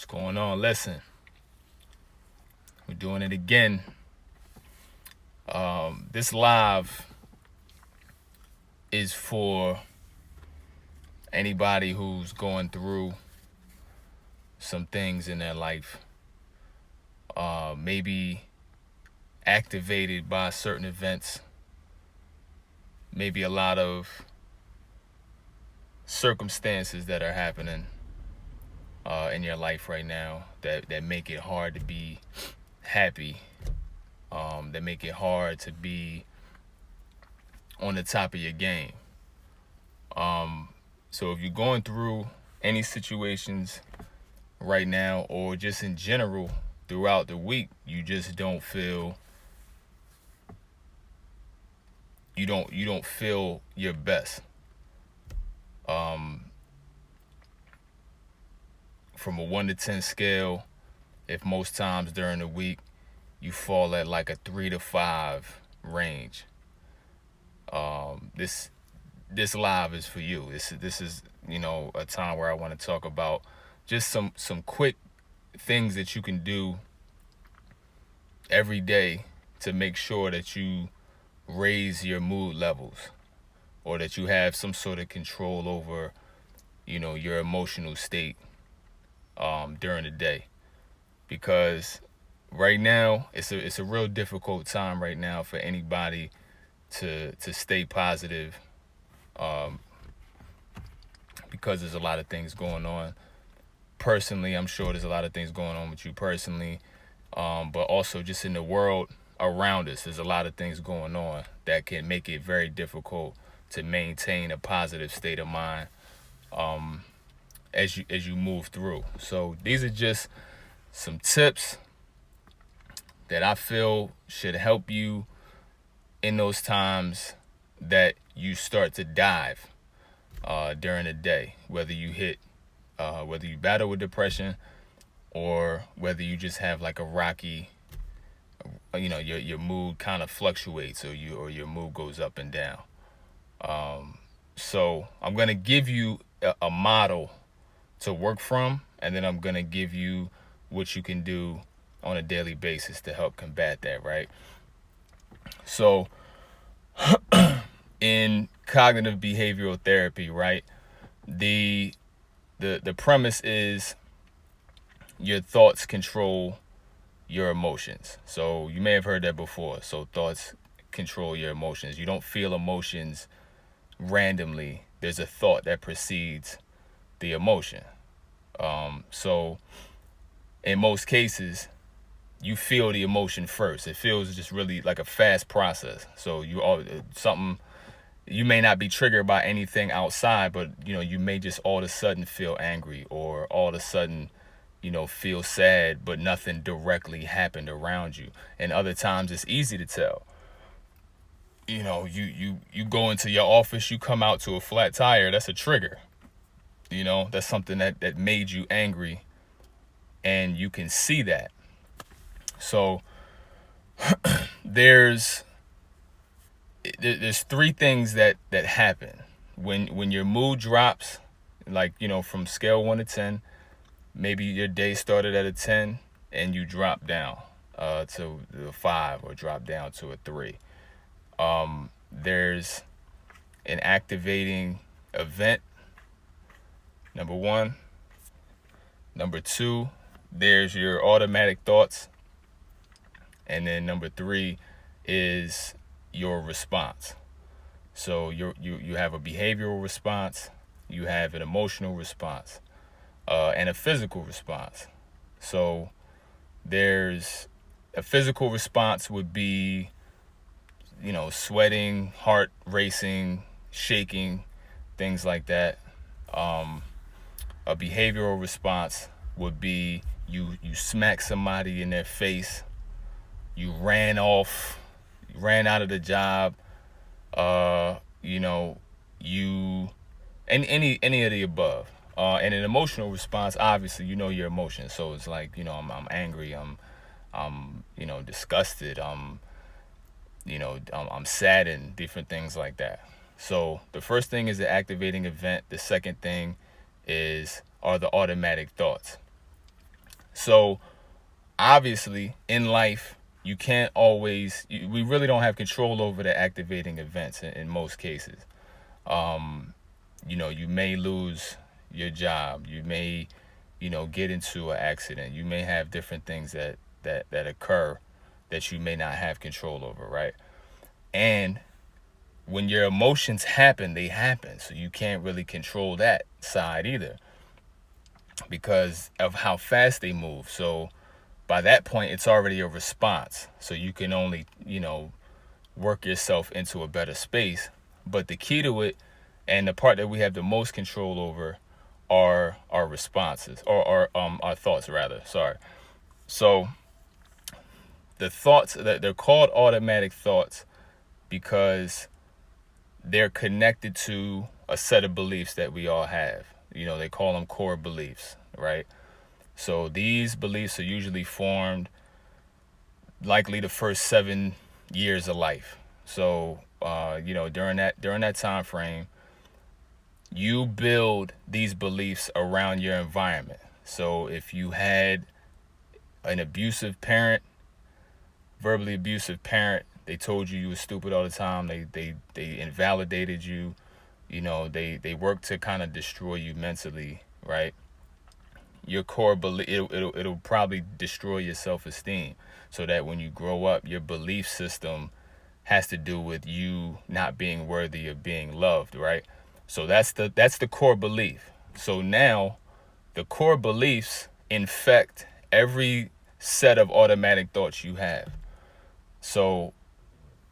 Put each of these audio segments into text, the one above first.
What's going on? Listen, we're doing it again. This live is for anybody who's going through some things in their life, maybe activated by certain events, maybe a lot of circumstances that are happening in your life right now that make it hard to be happy, that make it hard to be on the top of your game. So if you're going through any situations right now, or just in general throughout the week, you just don't feel you don't feel your best. Um, from a 1 to 10 scale, if most times during the week you fall at like a 3 to 5 range, this live is for you. This is a time where I want to talk about just some quick things that you can do every day to make sure that you raise your mood levels, or that you have some sort of control over your emotional state during the day. Because right now it's a real difficult time right now for anybody to stay positive, um, because there's a lot of things going on personally. I'm sure there's a lot of things going on with you personally, but also just in the world around us, there's a lot of things going on that can make it very difficult to maintain a positive state of mind, as you move through. So these are just some tips that I feel should help you in those times that you start to dive during the day, whether you battle with depression, or whether you just have like a rocky, your mood kind of fluctuates, or your mood goes up and down. So I'm gonna give you a model to work from, and then I'm gonna give you what you can do on a daily basis to help combat that, right? So in cognitive behavioral therapy, right, the premise is your thoughts control your emotions. So you may have heard that before. So thoughts control your emotions. You don't feel emotions randomly. There's a thought that precedes the emotion. So in most cases, you feel the emotion first. It feels just really like a fast process. So something, you may not be triggered by anything outside, but you may just all of a sudden feel angry, or all of a sudden feel sad, but nothing directly happened around you. And other times it's easy to tell. You go into your office, you come out to a flat tire, that's a trigger. That's something that made you angry, and you can see that. So there's three things that happen when your mood drops, like from scale 1 to 10. Maybe your day started at a 10 and you drop down to a 5, or drop down to a 3. There's an activating event, number one. Number two, there's your automatic thoughts. And then number three is your response. So you have a behavioral response, you have an emotional response, and a physical response. So there's a physical response would be, sweating, heart racing, shaking, things like that. A behavioral response would be you smack somebody in their face, you ran out of the job, you and any of the above. And an emotional response, obviously, your emotions. So it's like, I'm angry, I'm disgusted, I'm saddened, different things like that. So the first thing is the activating event. The second thing are the automatic thoughts. So obviously in life, you can't always, we really don't have control over the activating events in most cases. You may lose your job. You may, get into an accident. You may have different things that occur that you may not have control over, right? And when your emotions happen, they happen. So you can't really control that side either because of how fast they move. So by that point, it's already a response. So you can only, work yourself into a better space. But the key to it, and the part that we have the most control over, are our responses, or our thoughts rather. Sorry. So the thoughts that they're called automatic thoughts because they're connected to a set of beliefs that we all have. They call them core beliefs, right? So these beliefs are usually formed likely the first 7 years of life. So during that time frame, you build these beliefs around your environment. So if you had an abusive parent, verbally abusive parent, they told you were stupid all the time. They invalidated you. They work to kind of destroy you mentally, right? Your core belief, it'll probably destroy your self-esteem, so that when you grow up, your belief system has to do with you not being worthy of being loved, right? So that's the core belief. So now the core beliefs infect every set of automatic thoughts you have. So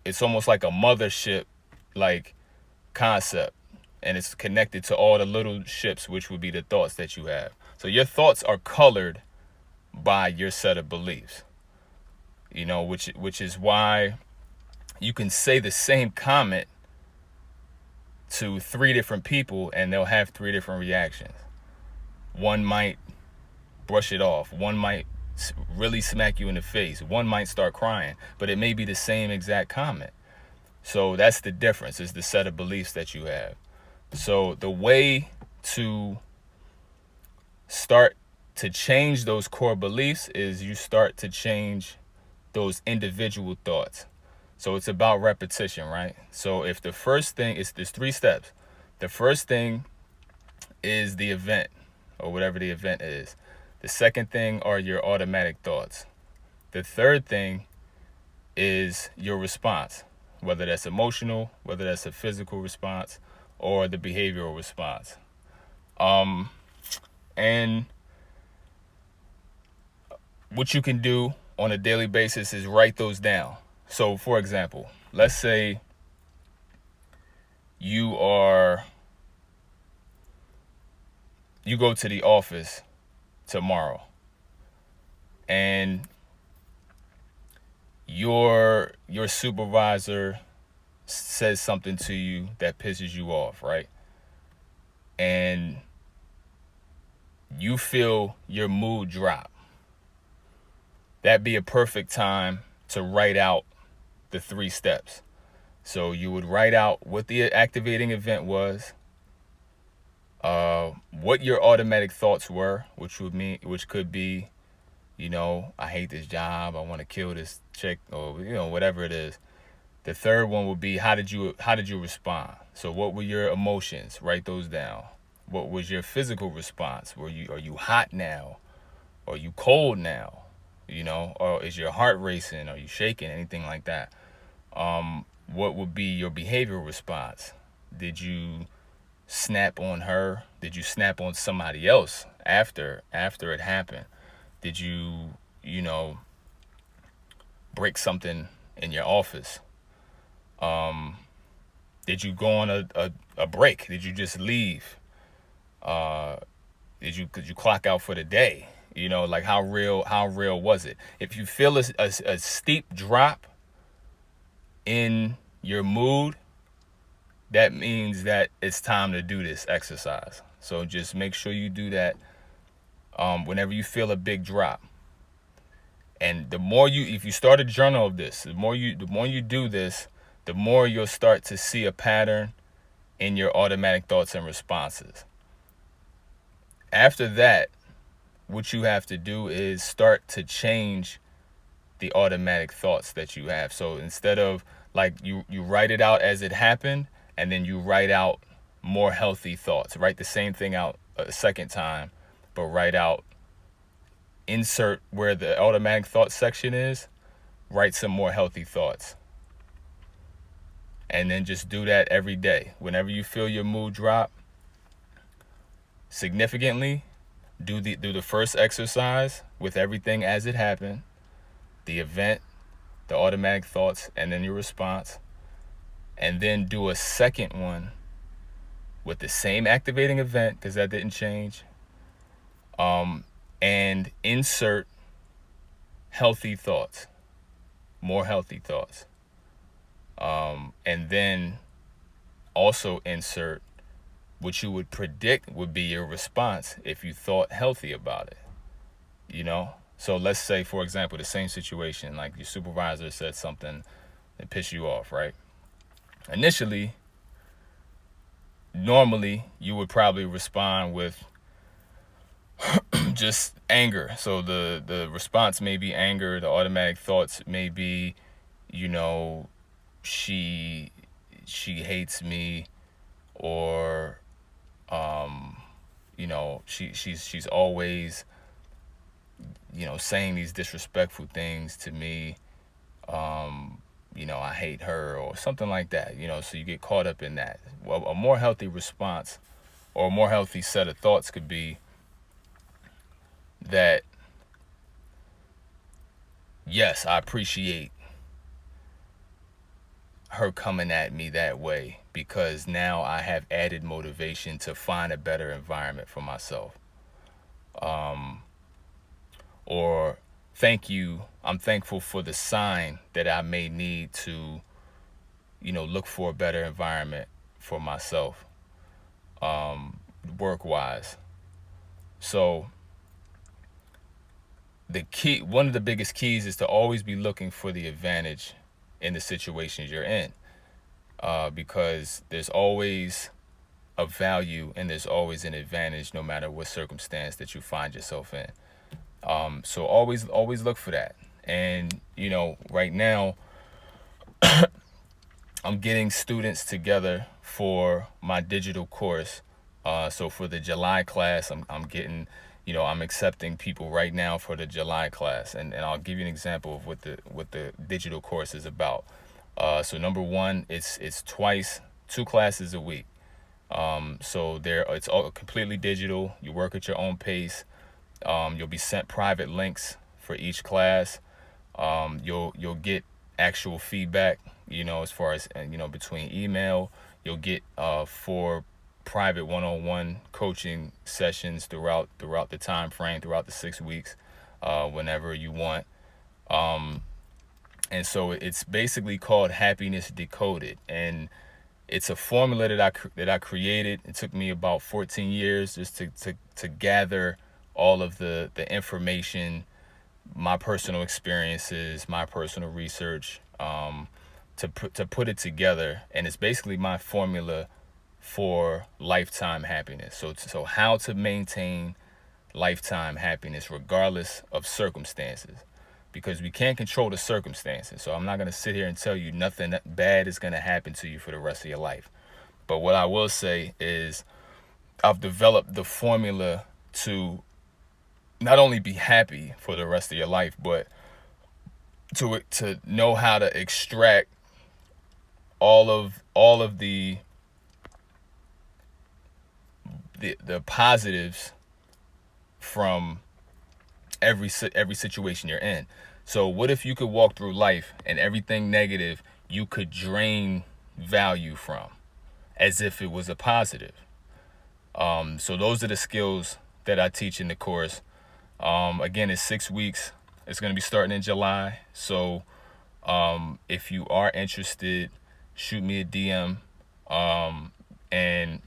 it's almost like a mothership like concept, and it's connected to all the little ships, which would be the thoughts that you have. So your thoughts are colored by your set of beliefs, which is why you can say the same comment to 3 different people and they'll have 3 different reactions. One might brush it off. One might really smack you in the face. One might start crying, but it may be the same exact comment. So that's the difference, is the set of beliefs that you have. So the way to start to change those core beliefs is you start to change those individual thoughts. So it's about repetition, right? So if the first thing is, there's 3 steps. The first thing is the event, or whatever the event is. The second thing are your automatic thoughts. The third thing is your response, whether that's emotional, whether that's a physical response, or the behavioral response. And what you can do on a daily basis is write those down. So, for example, let's say you go to the office tomorrow, and your supervisor says something to you that pisses you off, right? And you feel your mood drop. That'd be a perfect time to write out the 3 steps. So you would write out what the activating event was, what your automatic thoughts were, which could be, I hate this job, I want to kill this chick, or whatever it is. The third one would be, how did you respond? So what were your emotions? Write those down. What was your physical response? Are you hot now? Are you cold now? Or is your heart racing? Are you shaking? Anything like that. What would be your behavioral response? Did you snap on her? Did you snap on somebody else after it happened? Did you, break something in your office? Did you go on a break? Did you just leave? Could you clock out for the day? Like how real was it? If you feel a steep drop in your mood, that means that it's time to do this exercise. So just make sure you do that whenever you feel a big drop. And if you start a journal of this, the more you do this, the more you'll start to see a pattern in your automatic thoughts and responses. After that, what you have to do is start to change the automatic thoughts that you have. So instead of like you write it out as it happened, and then you write out more healthy thoughts. Write the same thing out a second time, but write out, insert where the automatic thought section is, write some more healthy thoughts. And then just do that every day. Whenever you feel your mood drop significantly, do the first exercise with everything as it happened, the event, the automatic thoughts, and then your response. And then do a second one with the same activating event, because that didn't change. And insert healthy thoughts, more healthy thoughts. And then also insert what you would predict would be your response if you thought healthy about it. You know? So let's say, for example, the same situation, like your supervisor said something that pissed you off, right? Initially, normally you would probably respond with just anger. So the response may be anger. The automatic thoughts may be, you know, she hates me, or you know, she's always, you know, saying these disrespectful things to me. You know, I hate her, or something like that. You know, so you get caught up in that. Well, a more healthy response or a more healthy set of thoughts could be that, yes, I appreciate her coming at me that way, because now I have added motivation to find a better environment for myself. Or thank you, I'm thankful for the sign that I may need to, you know, look for a better environment for myself, work-wise. So the key, one of the biggest keys, is to always be looking for the advantage in the situations you're in, because there's always a value and there's always an advantage no matter what circumstance that you find yourself in. So always look for that. And, you know, right now I'm getting students together for my digital course. So for the July class, I'm getting, you know, I'm accepting people right now for the July class, and I'll give you an example of what the digital course is about. So number one, it's two classes a week. So it's all completely digital. You work at your own pace. You'll be sent private links for each class. You'll get actual feedback, you know, as far as, you know, between email. You'll get 4 private one-on-one coaching sessions throughout the time frame, throughout the 6 weeks, whenever you want. And so it's basically called Happiness Decoded, and it's a formula that I created. It took me about 14 years just to gather all of the information, my personal experiences, my personal research, to put it together. And it's basically my formula for lifetime happiness. So how to maintain lifetime happiness regardless of circumstances, because we can't control the circumstances. So I'm not going to sit here and tell you nothing bad is going to happen to you for the rest of your life. But what I will say is I've developed the formula to not only be happy for the rest of your life, but to know how to extract all of the positives from every situation you're in. So what if you could walk through life and everything negative you could drain value from, as if it was a positive? So those are the skills that I teach in the course. Again, it's 6 weeks. It's going to be starting in July. So if you are interested, shoot me a DM. And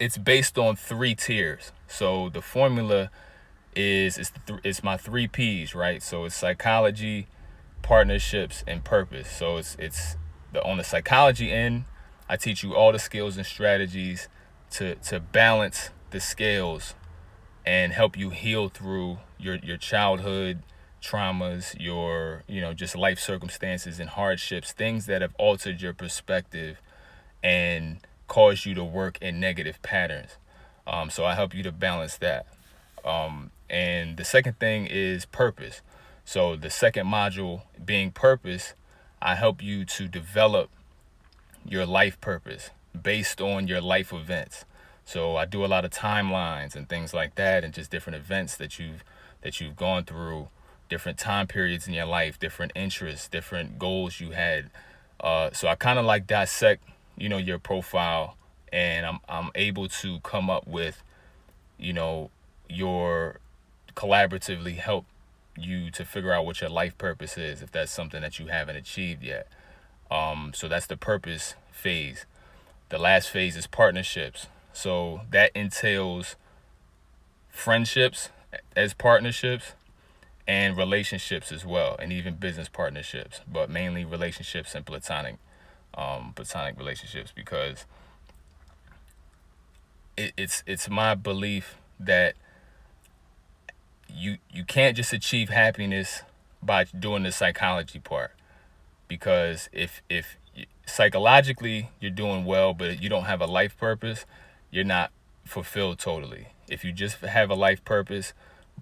it's based on 3 tiers. So the formula it's my 3 P's, right? So it's psychology, partnerships, and purpose. So it's on the psychology end, I teach you all the skills and strategies to balance the scales and help you heal through your childhood traumas, your, just life circumstances and hardships, things that have altered your perspective and caused you to work in negative patterns. So I help you to balance that. And the second thing is purpose. So the second module being purpose, I help you to develop your life purpose based on your life events. So I do a lot of timelines and things like that, and just different events that you've gone through, different time periods in your life, different interests, different goals you had. So I kind of like dissect, your profile, and I'm able to come up with, your collaboratively help you to figure out what your life purpose is if that's something that you haven't achieved yet. So that's the purpose phase. The last phase is partnerships. So that entails friendships as partnerships and relationships as well, and even business partnerships, but mainly relationships and platonic relationships, because it's my belief that you can't just achieve happiness by doing the psychology part, because if psychologically you're doing well but you don't have a life purpose, you're not fulfilled totally. If you just have a life purpose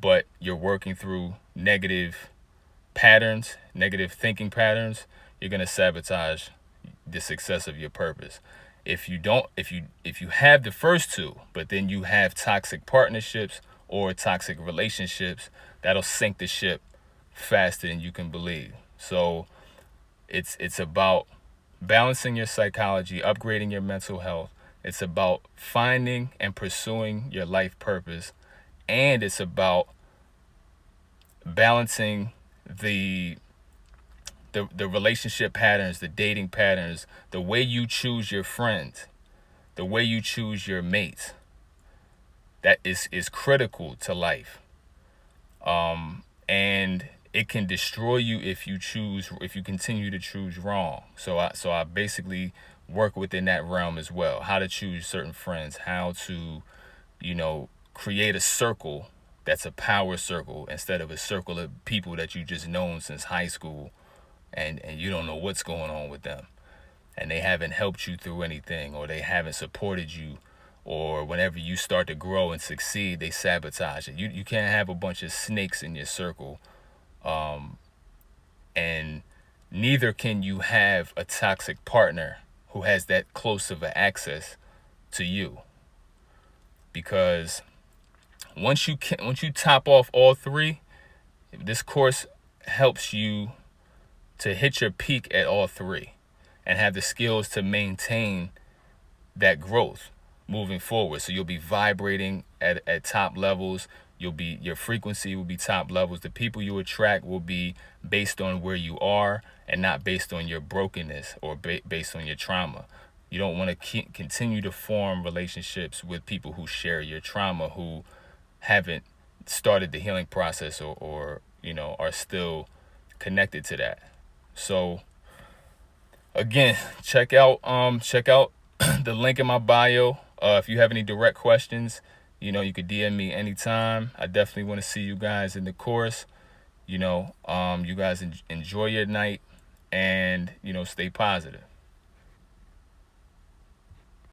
but you're working through negative patterns, negative thinking patterns, you're going to sabotage the success of your purpose. If you have the first two, but then you have toxic partnerships or toxic relationships, that'll sink the ship faster than you can believe. So it's about balancing your psychology, upgrading your mental health. It's about finding and pursuing your life purpose, and it's about balancing the the relationship patterns, the dating patterns, the way you choose your friends, the way you choose your mates. That is critical to life. And it can destroy you if you continue to choose wrong. So I basically work within that realm as well. How to choose certain friends, how to, create a circle that's a power circle instead of a circle of people that you just known since high school, and you don't know what's going on with them, and they haven't helped you through anything, or they haven't supported you, or whenever you start to grow and succeed, they sabotage it. You can't have a bunch of snakes in your circle, and neither can you have a toxic partner who has that close of an access to you, because once you top off all three, this course helps you to hit your peak at all three and have the skills to maintain that growth moving forward. So you'll be vibrating at top levels. Your frequency will be top levels. The people you attract will be based on where you are and not based on your brokenness or based on your trauma. You don't want to continue to form relationships with people who share your trauma, who haven't started the healing process, or are still connected to that. So again, check out the link in my bio. If you have any direct questions, you could DM me anytime. I definitely want to see you guys in the course. You guys enjoy your night, and stay positive.